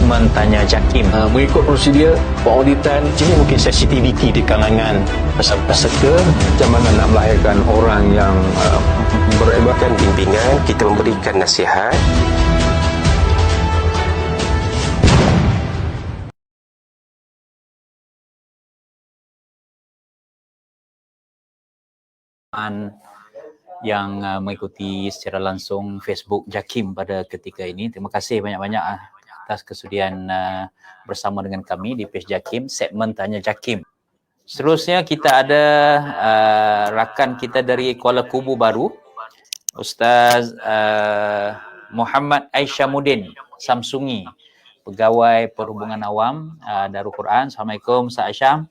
segmen Tanya Jakim. Mengikut prosedur pengauditan, Ini mungkin sensitiviti di kalangan peserta. macam mana nak melahirkan orang yang Beribadah bimbingan, kita memberikan nasihat. Yang mengikuti secara langsung Facebook Jakim pada ketika ini. Terima kasih banyak-banyak atas kesudian bersama dengan kami di page Jakim, segmen Tanya Jakim. Seterusnya kita ada rakan kita dari Kuala Kubu baru, Ustaz Muhammad Aisyamuddin Samsungi, Pegawai Perhubungan Awam Darul Quran. Assalamualaikum Ustaz Aisyam.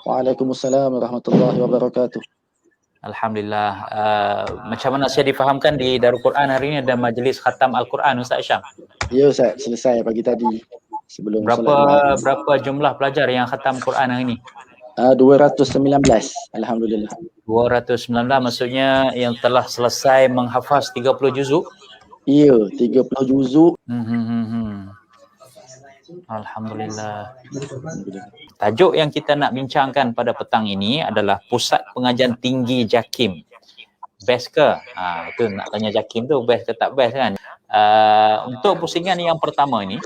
Waalaikumsalam warahmatullahi wabarakatuh. Alhamdulillah. Macam mana saya difahamkan di Darul Quran hari ini ada majlis khatam Al-Quran Ustaz Aisyam? Ya Ustaz, selesai pagi tadi sebelum Berapa jumlah pelajar yang khatam Quran hari ini? 219, alhamdulillah. 219 maksudnya yang telah selesai menghafaz 30 juzuk? Ya, 30 juzuk. Alhamdulillah. Tajuk yang kita nak bincangkan pada petang ini adalah Pusat Pengajian Tinggi Jakim. Best ke? Itu nak tanya Jakim tu best ke tak best kan? Untuk pusingan yang pertama ini,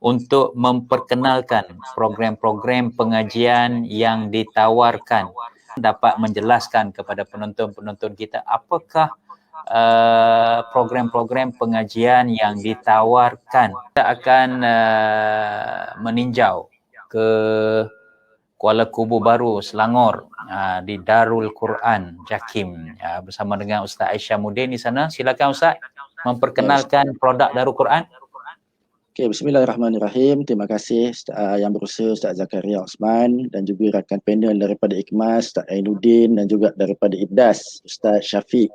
untuk memperkenalkan program-program pengajian yang ditawarkan, dapat menjelaskan kepada penonton-penonton kita apakah program-program pengajian yang ditawarkan. Kita akan meninjau ke Kuala Kubu baru, Selangor, di Darul Quran Jakim, bersama dengan Ustaz Aisyamuddin di sana. Silakan Ustaz memperkenalkan produk Darul Quran. Okey, bismillahirrahmanirrahim. Terima kasih yang berusaha Ustaz Zakaria Osman dan juga rakan panel daripada IKMAS, Ustaz Ainuddin, dan juga daripada IBDAS, Ustaz Syafiq.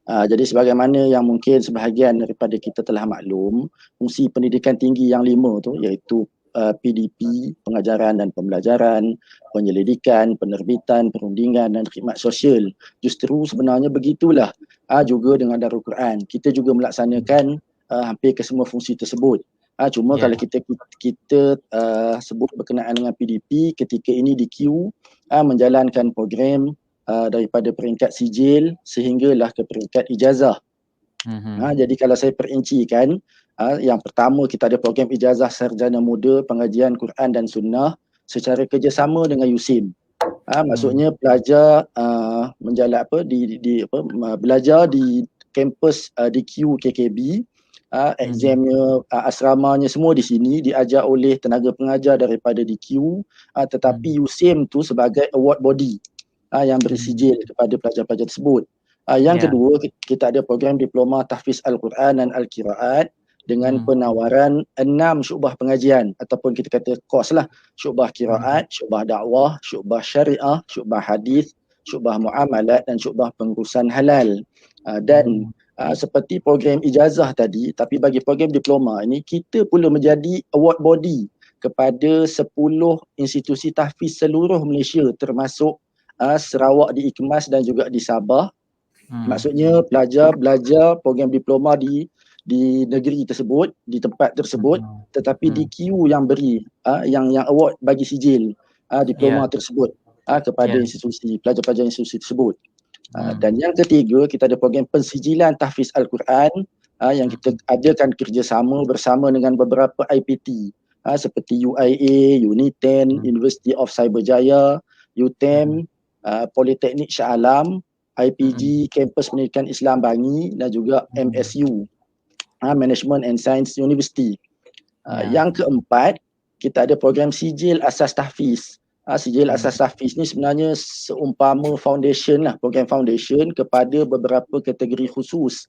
Jadi sebagaimana yang mungkin sebahagian daripada kita telah maklum, fungsi pendidikan tinggi yang 5 tu iaitu PDP, pengajaran dan pembelajaran, penyelidikan, penerbitan, perundingan dan khidmat sosial. Justru sebenarnya begitulah juga dengan Darul Quran. Kita juga melaksanakan hampir ke semua fungsi tersebut. Cuma kalau kita sebut berkenaan dengan PDP, ketika ini DQ menjalankan program daripada peringkat sijil sehinggalah ke peringkat ijazah. Jadi kalau saya perincikan, yang pertama kita ada program ijazah sarjana muda pengajian Quran dan Sunnah secara kerjasama dengan USIM. Maksudnya pelajar belajar di kampus DQ KKB, examnya, asramanya semua di sini diajar oleh tenaga pengajar daripada DQ, tetapi USIM tu sebagai award body yang bersijil kepada pelajar-pelajar tersebut. Yang kedua, kita ada program diploma tahfiz Al-Quran dan Al-Qiraat dengan penawaran 6 syubah pengajian ataupun kita kata kos lah. Syubah qiraat, syubah dakwah, syubah syariah, syubah hadis, syubah muamalat dan syubah pengurusan halal. Dan seperti program ijazah tadi, tapi bagi program diploma ini kita pula menjadi award body kepada 10 institusi tahfiz seluruh Malaysia termasuk Sarawak di IKMAS dan juga di Sabah. Maksudnya pelajar belajar program diploma di negeri tersebut, di tempat tersebut, tetapi DQ yang beri yang award bagi sijil diploma tersebut kepada institusi, pelajar-pelajar institusi tersebut. Dan yang ketiga, kita ada program pensijilan tahfiz Al-Quran yang kita adakan kerjasama bersama dengan beberapa IPT seperti UIA, UNITEN, University of Cyberjaya, UTEM, Politeknik Shah Alam, IPG, Kampus Pendidikan Islam Bangi dan juga MSU, Management and Science University. Yang keempat, kita ada program sijil asas tahfiz. Sijil asas tahfiz ni sebenarnya seumpama foundation lah, program foundation kepada beberapa kategori khusus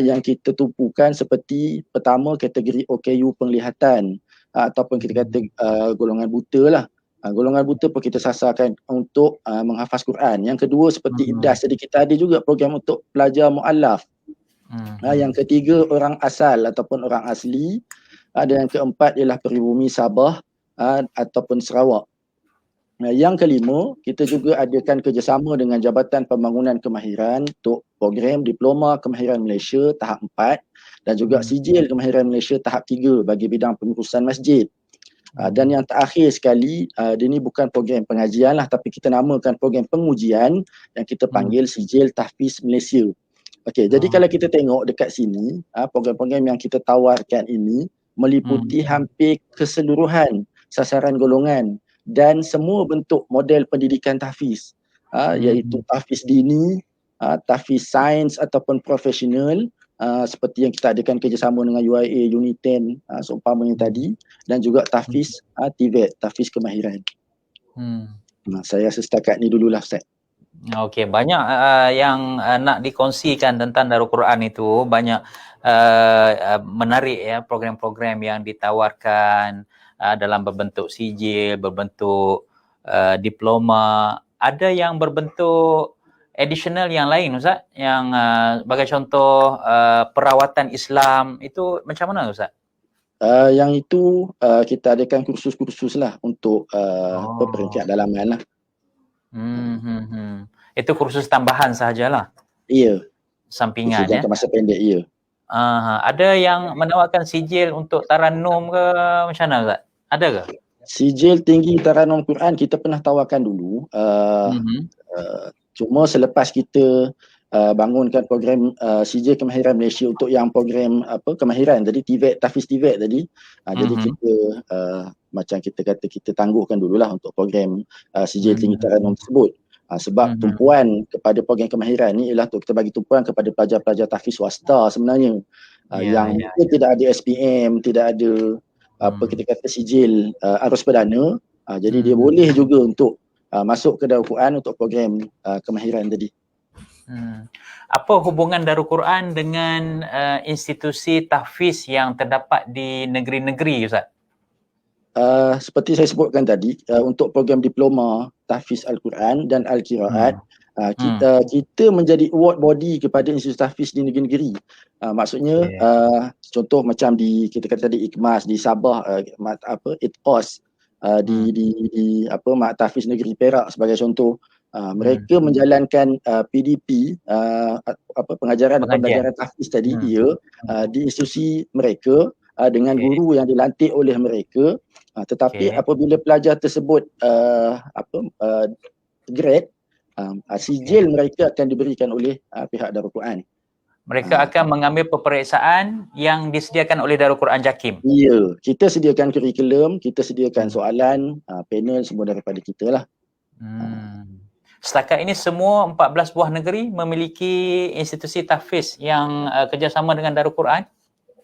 yang kita tumpukan, seperti pertama kategori OKU penglihatan ataupun kita kata golongan buta lah. Golongan buta pun kita sasarkan untuk menghafaz Quran. Yang kedua seperti IBDAS, jadi kita ada juga program untuk pelajar mu'allaf. Yang ketiga orang asal ataupun orang asli. Dan yang keempat ialah peribumi Sabah ataupun Sarawak. Yang kelima, kita juga adakan kerjasama dengan Jabatan Pembangunan Kemahiran untuk program Diploma Kemahiran Malaysia tahap 4 dan juga Sijil Kemahiran Malaysia tahap 3 bagi bidang pengurusan masjid. Dan yang terakhir sekali, dia ni bukan program pengajian lah, tapi kita namakan program pengujian yang kita panggil Sijil Tahfiz Malaysia. Okey, jadi kalau kita tengok dekat sini, program-program yang kita tawarkan ini meliputi hampir keseluruhan sasaran golongan dan semua bentuk model pendidikan tahfiz, iaitu tahfiz dini, tahfiz sains ataupun profesional, seperti yang kita adakan kerjasama dengan UIA, Uniten, seumpamanya tadi, dan juga tahfiz TVET, tahfiz kemahiran. Saya rasa setakat ni dululah Ustaz. Okey, banyak yang nak dikongsikan tentang Darul Quran itu, banyak menarik ya program-program yang ditawarkan dalam berbentuk sijil, berbentuk diploma, ada yang berbentuk additional yang lain Ustaz, yang sebagai contoh perawatan Islam, itu macam mana Ustaz? Yang itu kita adakan kursus-kursus lah untuk peringkat dalaman lah. Itu kursus tambahan sahajalah? Ya. Sampingan kursus jangka masa pendek, ya. Ada yang menawarkan sijil untuk tarannum ke macam mana Ustaz? Ada ke? Sijil tinggi tarannum Quran kita pernah tawarkan dulu. Cuma selepas kita bangunkan program sijil kemahiran Malaysia untuk yang program kemahiran tadi, TVET, tahfiz TVET tadi, jadi kita macam kita kata kita tangguhkan dululah untuk program sijil tinggi tarannum tersebut. Sebab tumpuan kepada program kemahiran ni ialah untuk kita bagi tumpuan kepada pelajar-pelajar tahfiz swasta sebenarnya, yang mungkin tidak ada SPM, tidak ada kita kata sijil arus perdana, jadi dia boleh juga untuk masuk ke Darul Quran untuk program kemahiran tadi. Apa hubungan Darul Quran dengan institusi tahfiz yang terdapat di negeri-negeri Ustaz? Seperti saya sebutkan tadi, untuk program diploma tahfiz Al-Quran dan Al-Qiraat, kita menjadi award body kepada institusi tahfiz di negeri-negeri. Maksudnya contoh macam kita kata tadi IKMAS di Sabah, ITQOS di Mak Tahfiz Negeri Perak sebagai contoh. Mereka menjalankan PDP, pengajaran dan pembelajaran tahfiz tadi di institusi mereka dengan guru yang dilantik oleh mereka. Tetapi apabila pelajar tersebut grade, sijil mereka akan diberikan oleh pihak Darul Quran. Mereka akan mengambil peperiksaan yang disediakan oleh Darul Quran JAKIM. Ya, kita sediakan kurikulum, kita sediakan soalan, panel semua daripada kita lah. Setakat ini semua 14 buah negeri memiliki institusi tahfiz yang kerjasama dengan Darul Quran?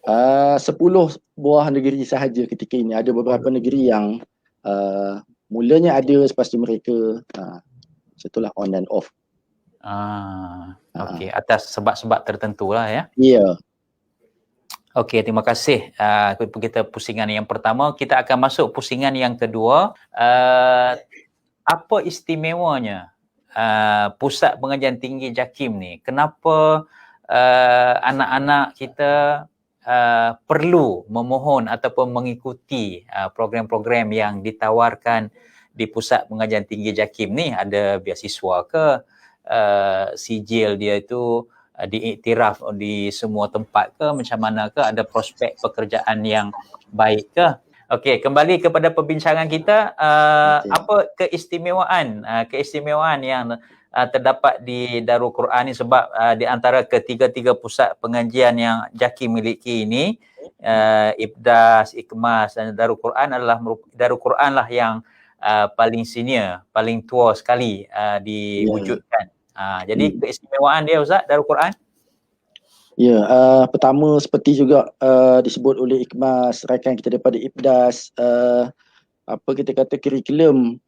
10 buah negeri sahaja ketika ini. Ada beberapa negeri yang mulanya ada, lepas tu mereka setelah on and off. Okey, atas sebab-sebab tertentu lah ya. Ya. Okey, terima kasih. Kita pusingan yang pertama, kita akan masuk pusingan yang kedua. Apa istimewanya Pusat Pengajian Tinggi JAKIM ni? Kenapa anak-anak kita perlu memohon ataupun mengikuti program-program yang ditawarkan di Pusat Pengajian Tinggi JAKIM ni? Ada beasiswa ke? Sijil dia itu diiktiraf di semua tempat ke? Macam mana ke? Ada prospek pekerjaan yang baik ke? Okey, kembali kepada perbincangan kita. Apa keistimewaan yang terdapat di Darul Quran ni? Sebab di antara ketiga-tiga pusat pengajian yang JAKIM miliki ini, IPDAS, IKMAS dan Darul Quran Darul Quran lah yang paling senior, paling tua sekali diwujudkan. Jadi keistimewaan dia Ustaz, Darul Quran? Ya, pertama seperti juga disebut oleh IKMAS, rakan kita daripada IPDAS, kita kata kurikulum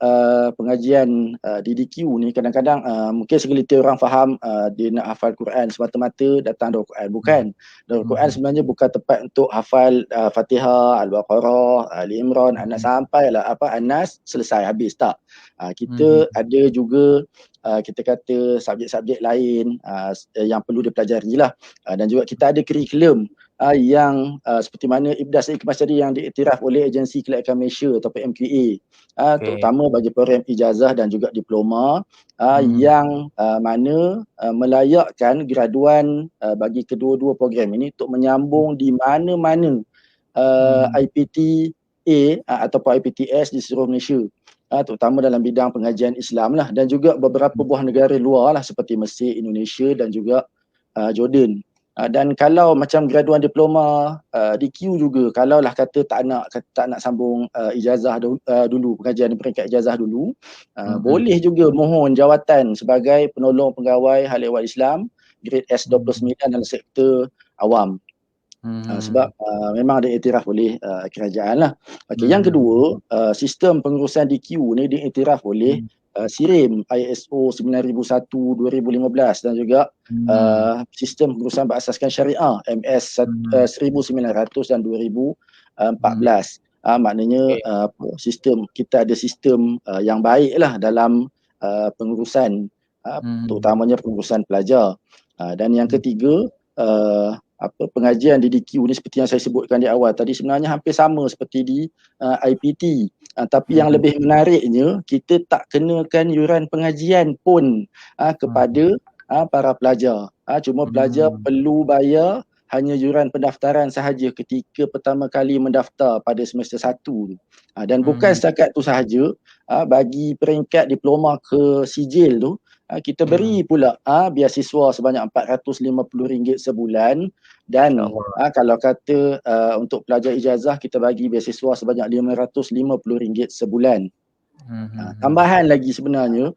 pengajian di DQ ni kadang-kadang mungkin segelintir orang faham dia nak hafal Quran semata-mata datang Darul Quran. Bukan. Darul Quran sebenarnya bukan tempat untuk hafal Fatihah, Al-Baqarah, Ali Imran, Anas sampailah Anas selesai habis, tak. Kita ada juga kita kata subjek-subjek lain yang perlu dipelajari lah, dan juga kita ada kurikulum yang seperti mana IBDAS Ikmas tadi yang diiktiraf oleh Agensi Kelayakan Malaysia ataupun MQA, terutama bagi program ijazah dan juga diploma yang mana melayakkan graduan bagi kedua-dua program ini untuk menyambung di mana-mana IPTA ataupun IPTS di seluruh Malaysia, terutama dalam bidang pengajian Islam lah, dan juga beberapa buah negara luar lah seperti Mesir, Indonesia dan juga Jordan. Dan kalau macam graduan diploma di Q juga, kalau lah kata tak nak sambung ijazah dulu, pengajian di peringkat ijazah dulu, boleh juga mohon jawatan sebagai penolong pegawai hal ehwal Islam grade S29 dalam sektor awam. Sebab memang ada iktiraf oleh kerajaan lah. Yang kedua, sistem pengurusan DQ ni diiktiraf oleh SIRIM ISO 9001/2015 dan juga sistem pengurusan berasaskan syariah MS 1900 dan 2014. Maknanya sistem kita ada sistem yang baik lah dalam pengurusan terutamanya pengurusan pelajar. Dan yang ketiga, pengajian di DQ ni seperti yang saya sebutkan di awal tadi sebenarnya hampir sama seperti di IPT, tapi yang lebih menariknya kita tak kenakan yuran pengajian pun kepada para pelajar. Cuma pelajar perlu bayar hanya yuran pendaftaran sahaja ketika pertama kali mendaftar pada semester 1 tu. Dan bukan setakat tu sahaja, bagi peringkat diploma ke sijil tu kita beri pula beasiswa sebanyak RM450 sebulan, dan kalau kata untuk pelajar ijazah kita bagi beasiswa sebanyak RM550 sebulan. Tambahan lagi sebenarnya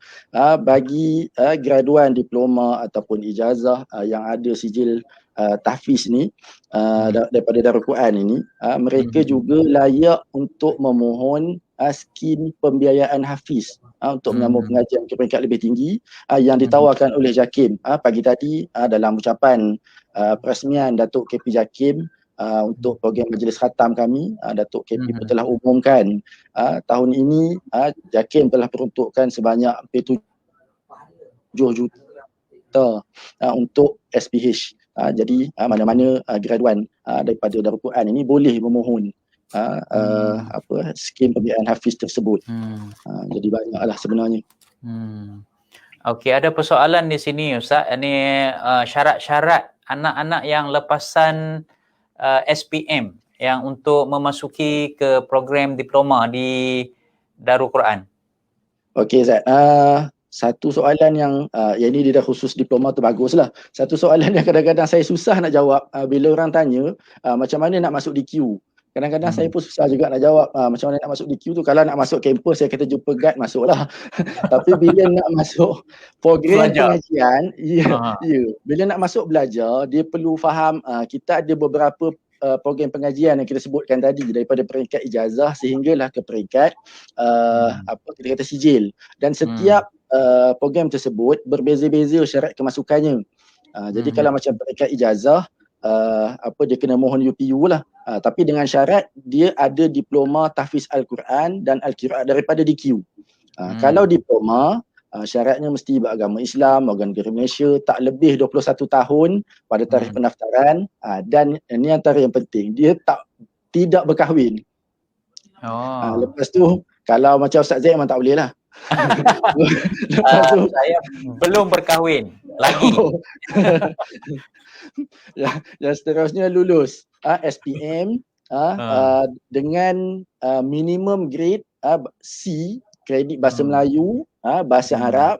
bagi graduan diploma ataupun ijazah yang ada sijil tahfiz ni daripada Darul Quran ini, mereka juga layak untuk memohon skim pembiayaan hafiz untuk menyambung pengajian ke peringkat lebih tinggi yang ditawarkan oleh JAKIM pagi tadi dalam ucapan peresmian Datuk KP JAKIM untuk program majlis khatam kami. Datuk KP pun telah umumkan tahun ini JAKIM telah peruntukkan sebanyak hampir 7 juta untuk SPH. Jadi mana-mana graduan daripada Darul Quran ini boleh memohon skim pembiayaan hafiz tersebut. Jadi banyaklah sebenarnya. Okey, ada persoalan di sini Ustaz. Ini syarat-syarat anak-anak yang lepasan SPM yang untuk memasuki ke program diploma di Darul Quran. Okey Zat. Satu soalan yang ini dia dah khusus diploma tu baguslah. Satu soalan yang kadang-kadang saya susah nak jawab bila orang tanya macam mana nak masuk DQ. Kadang-kadang saya pun susah juga nak jawab macam mana nak masuk DQ tu. Kalau nak masuk kampus saya kata jumpa guide masuklah. Tapi bila nak masuk program pengajian, bila nak masuk belajar dia perlu faham kita ada beberapa program pengajian yang kita sebutkan tadi, daripada peringkat ijazah sehinggalah ke peringkat kita kata sijil, dan setiap program tersebut berbeza-beza syarat kemasukannya. Jadi kalau macam peringkat ijazah dia kena mohon UPU lah, tapi dengan syarat dia ada diploma tahfiz Al-Quran dan Al-Qiraat daripada DQ. Kalau diploma syaratnya mesti beragama Islam, warga negara Malaysia, tak lebih 21 tahun pada tarikh pendaftaran, dan ini antara yang penting, dia tidak berkahwin. Lepas tu kalau macam Ustaz Zaid memang tak boleh lah. Lepas tu saya belum berkahwin lagi. Yang seterusnya lulus SPM dengan minimum grade C, kredit bahasa Melayu, bahasa Arab,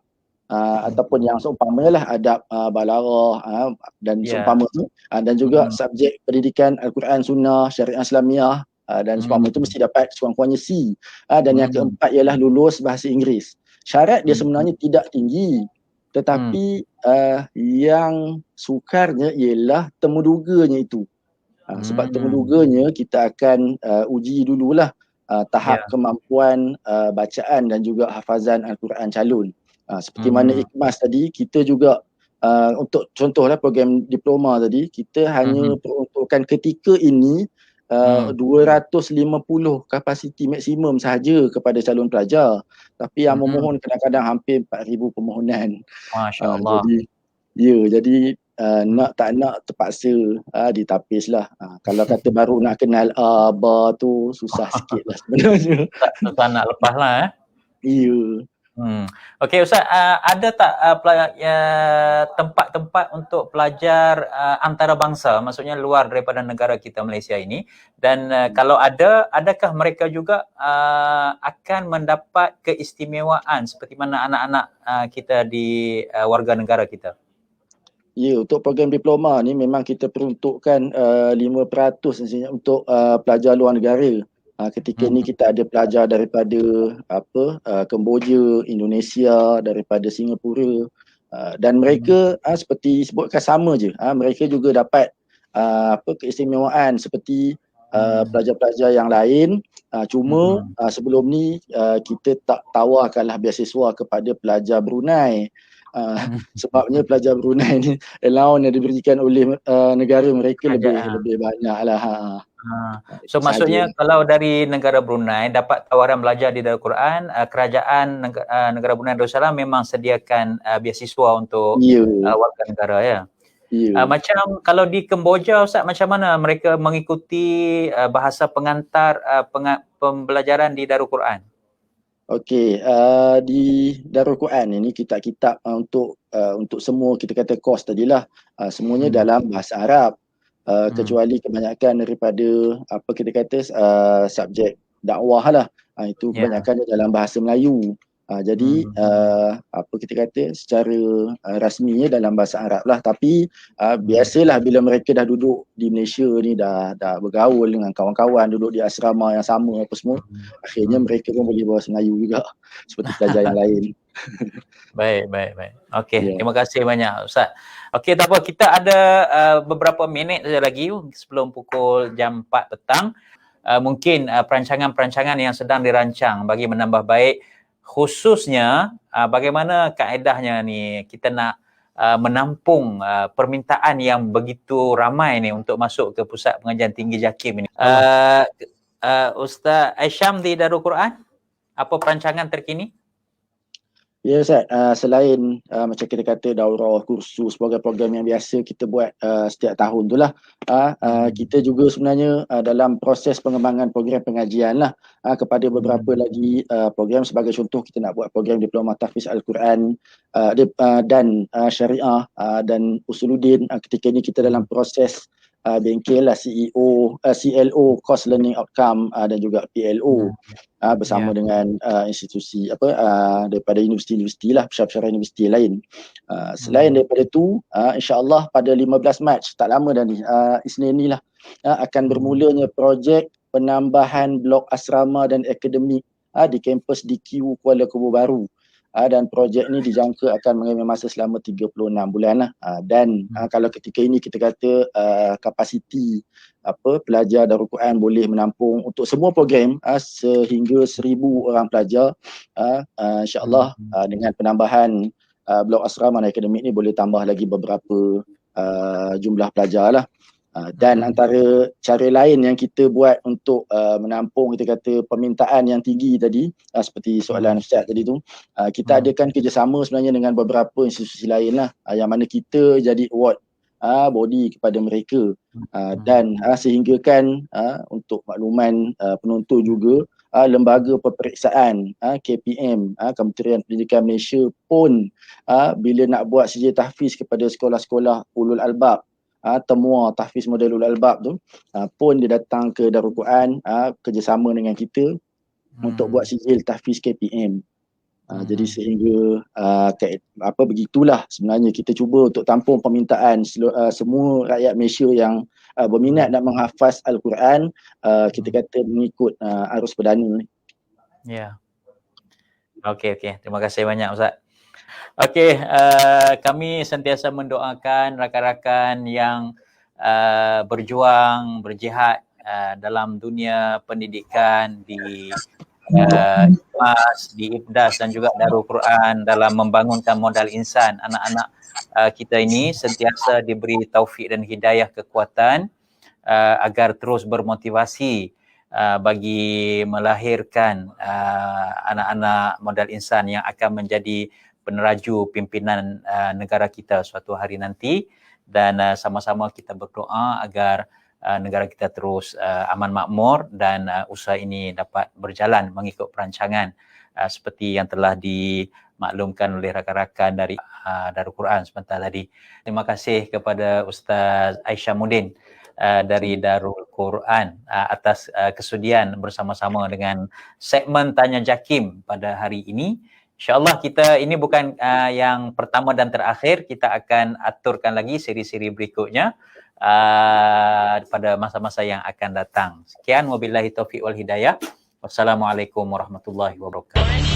ataupun yang seumpama lah adab balarah dan seumpama tu, dan juga subjek pendidikan Al-Quran, Sunnah, Syariah Islamiah dan seumpama itu mesti dapat sekurang-kurangnya C. Dan yang keempat ialah lulus bahasa Inggeris. Syarat dia sebenarnya tidak tinggi, tetapi yang sukarnya ialah temuduganya itu. Sebab temuduganya kita akan uji dululah tahap kemampuan bacaan dan juga hafazan Al-Quran calon. Seperti mana Ikmas tadi, kita juga untuk contohlah program diploma tadi, kita hanya peruntukkan ketika ini 250 kapasiti maksimum sahaja kepada calon pelajar. Tapi yang memohon kadang-kadang hampir 4,000 permohonan. Masya-Allah. Jadi nak tak nak terpaksa ditapis lah. Kalau kata baru nak kenal ba tu susah sikit lah sebenarnya. Tak nak lepas lah Ya. Okey Ustaz, ada tak tempat-tempat untuk pelajar antarabangsa, maksudnya luar daripada negara kita Malaysia ini, dan kalau ada, adakah mereka juga akan mendapat keistimewaan seperti mana anak-anak kita di warga negara kita? Ya, untuk program diploma ni memang kita peruntukkan 5% sebenarnya untuk pelajar luar negara. Ketika ni kita ada pelajar daripada Kemboja, Indonesia, daripada Singapura, dan mereka seperti sebutkan sama je. Mereka juga dapat keistimewaan seperti pelajar-pelajar yang lain. Cuma sebelum ni kita tak tawarkanlah beasiswa kepada pelajar Brunei. Sebabnya pelajar Brunei ni allowance yang diberikan oleh negara mereka lebih banyak lah. So maksudnya kalau dari negara Brunei dapat tawaran belajar di Darul Quran, kerajaan negara Brunei Darussalam memang sediakan beasiswa untuk warga negara ya. Macam kalau di Kemboja Ustaz, macam mana mereka mengikuti bahasa pengantar pembelajaran di Darul Quran? Okey, di Darul Quran ini kitab-kitab untuk semua kita kata kos tadilah, semuanya dalam bahasa Arab. Kecuali kebanyakan daripada kita kata subjek dakwah lah, itu kebanyakan dalam bahasa Melayu. Jadi kita kata secara rasminya dalam bahasa Arab lah, tapi biasalah bila mereka dah duduk di Malaysia ni, dah bergaul dengan kawan-kawan, duduk di asrama yang sama apa semua, akhirnya mereka pun boleh bahasa Melayu juga seperti pelajar yang lain. Baik. Okey, terima kasih banyak Ustaz. Okey, tak apa, kita ada beberapa minit saja lagi sebelum pukul jam 4 petang. Mungkin perancangan-perancangan yang sedang dirancang bagi menambah baik, khususnya bagaimana kaedahnya ni kita nak menampung permintaan yang begitu ramai ni untuk masuk ke Pusat Pengajian Tinggi JAKIM ini. Ustaz Aisyam di Darul Quran, apa perancangan terkini? Ya Ustaz, selain macam kita kata daurah, kursus, program-program yang biasa kita buat setiap tahun tu lah, kita juga sebenarnya dalam proses pengembangan program pengajian lah kepada beberapa lagi program. Sebagai contoh, kita nak buat program Diploma Tahfiz Al-Quran dan Syariah dan Usuluddin. Ketika ni kita dalam proses bengkel lah CLO, Course Learning Outcome, dan juga PLO bersama dengan institusi daripada universiti-universiti lah, pesara-pesara universiti lain. Selain daripada tu, insya-Allah pada 15 Mac, tak lama dah ni, Isnin ni lah, akan bermulanya projek penambahan blok asrama dan akademik di kampus DQ Kuala Kubu Baru. Dan projek ni dijangka akan mengambil masa selama 36 bulan lah. Dan kalau ketika ini kita kata kapasiti pelajar Darul Quran boleh menampung untuk semua program sehingga 1,000 orang pelajar, insya-Allah dengan penambahan blok asrama dan akademik ni boleh tambah lagi beberapa jumlah pelajar lah. Dan antara cara lain yang kita buat untuk menampung kita kata permintaan yang tinggi tadi, seperti soalan Ustaz tadi tu, kita adakan kerjasama sebenarnya dengan beberapa institusi lain lah, yang mana kita jadi award body kepada mereka, dan sehinggakan untuk makluman penonton juga, lembaga peperiksaan KPM, Kementerian Pendidikan Malaysia pun bila nak buat sijil tahfiz kepada sekolah-sekolah ulul albab, temua tahfiz model ulul albab tu, pun dia datang ke Darul Quran kerjasama dengan kita untuk buat sijil tahfiz KPM. Jadi sehingga begitulah sebenarnya kita cuba untuk tampung permintaan semua rakyat Malaysia yang berminat nak menghafaz Al-Quran, kita kata mengikut arus perdana ni. Ya. Okey. Terima kasih banyak Ustaz. Okey, kami sentiasa mendoakan rakan-rakan yang berjuang, berjihad dalam dunia pendidikan di di IFDAS dan juga Darul Quran dalam membangunkan modal insan. Anak-anak kita ini sentiasa diberi taufik dan hidayah kekuatan agar terus bermotivasi bagi melahirkan anak-anak modal insan yang akan menjadi peneraju pimpinan negara kita suatu hari nanti. dan sama-sama kita berdoa agar negara kita terus aman makmur dan usaha ini dapat berjalan mengikut perancangan seperti yang telah dimaklumkan oleh rakan-rakan dari Darul Quran sebentar tadi. Terima kasih kepada Ustaz Aisyamuddin dari Darul Quran atas kesudian bersama-sama dengan segmen Tanya Jakim pada hari ini. InsyaAllah kita ini bukan yang pertama dan terakhir, kita akan aturkan lagi siri-siri berikutnya pada masa-masa yang akan datang. Sekian, wabillahi taufiq wal hidayah. Wassalamualaikum warahmatullahi wabarakatuh.